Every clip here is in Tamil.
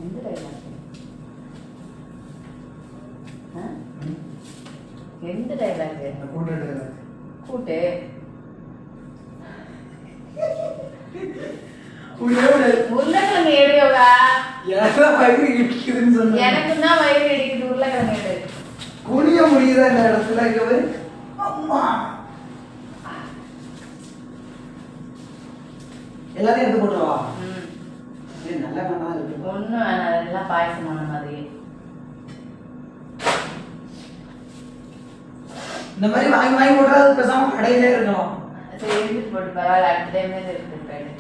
எந்த டைலாக்? எந்த டைலாக்? கூட்டு டைலாக். கூட்டு உருளைக்கிழங்கு எடுக்கவா? எனக்கு தான் வயிறு இடிக்குது. உருளைக்கிழங்கு எடு. குனிய முடியுதா இந்த இடத்துல? அம்மா எல்லாத்தையும் எடுத்து போட்டுருவா. நல்லா கண்ணா இருக்கு. ஒன்றும் வேணாம், அதெல்லாம் பாயசமான மாதிரி. இந்த மாதிரி வாங்கி வாங்கி போடுறது பேசாம கடையிலே இருக்கணும். சரி எடுத்துட்டு போட்டு பரவாயில்ல, அடுத்த டைம்ல எடுத்துட்டு போயிடு.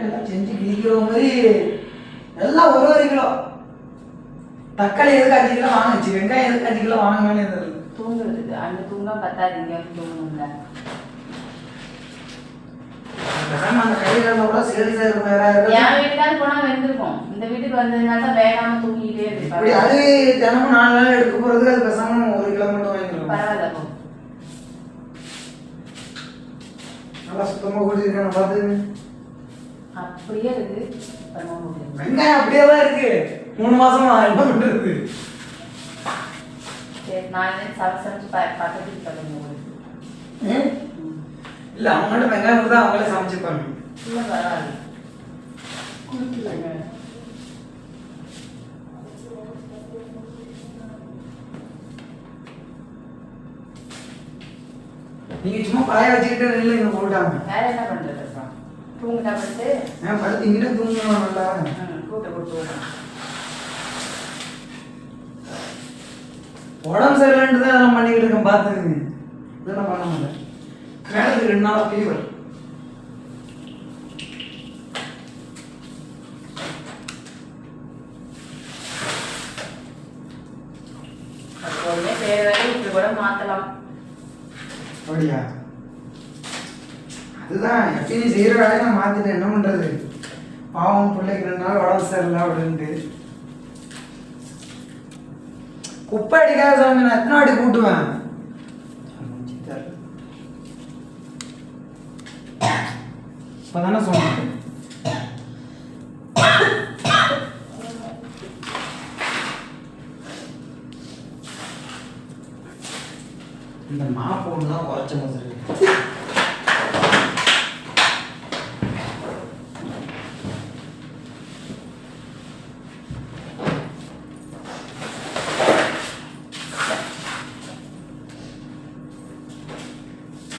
எல்லாம் செஞ்சு கிழிக்கிற மாதிரி எல்லாம் ஒரு கிலோ. தக்காளி எதுக்கு 5 கிலோ வாங்கிச்சு, வெங்காயம் எதுக்கு 5 கிலோ வாங்கினாலே தெரியல. தூங்குறதுக்கு அங்கே தூங்கா பத்தாதீங்க, தூங்கணும்ல. அந்த கடையில கூட சேல்ஸ் இருக்கும். என் வீட்டுக்காவது போனா வெந்திருக்கும். இந்த வீட்டுக்கு வந்ததுனால தான் வேகாம தூங்கிட்டே இருக்கு. அது தினமும் 4 நாள் எடுக்க போறதுக்கு அது பேசாம 1 கிலோ மட்டும் வாங்கிக்கலாம். பரவாயில்ல போ. நல்லா சுத்தமா கூட்டிருக்கேன் பார்த்து. அப்படியே இருக்கு. வெங்காயம் அப்படியே தான் இருக்கு. 3 மாசமா என்ன பண்றது? சரி நான் சமைச்சு பக்கத்துக்கு பண்ணுங்க. இல்ல அவங்கள்ட்ட வெங்காயம் தான் அவங்களே சமைச்சுப்பாங்க. இல்லை பரவாயில்ல. குளிக்கலங்க. நீங்க சும்மா பாய வச்சுக்கிட்டு இல்லை இங்க போட்டாங்க. வேற என்ன பண்றது? தூங்கிட்டா படுத்து படுத்து இங்கிட்ட தூங்கணும். நல்லா கூட்ட கொடுத்து உடம்பு சரியில்லைன்னு தான் அதெல்லாம் பண்ணிக்கிட்டு இருக்கேன். பார்த்துக்குங்க, இதெல்லாம் பண்ண மாட்டேன். வேலைக்கு 2 நாளா ஃபீவர். அப்போதுமே வேற வேலை இப்படி கூட மாத்தலாம். அப்படியா? அதுதான் எப்படி நீ செய்யற வேலையை நான் மாத்திட்டேன். என்ன பண்றது? பாவம் பிள்ளைக்கு 2 நாள் உடம்பு சரியில்லை அப்படின்ட்டு. குப்பை அடிக்காத சாமி, நான் எத்தனை வாட்டி கூட்டுவேன். இப்பதானே சொன்னேன். இந்த மாப்பு ஒன்று தான் குறைச்ச மாதிரி.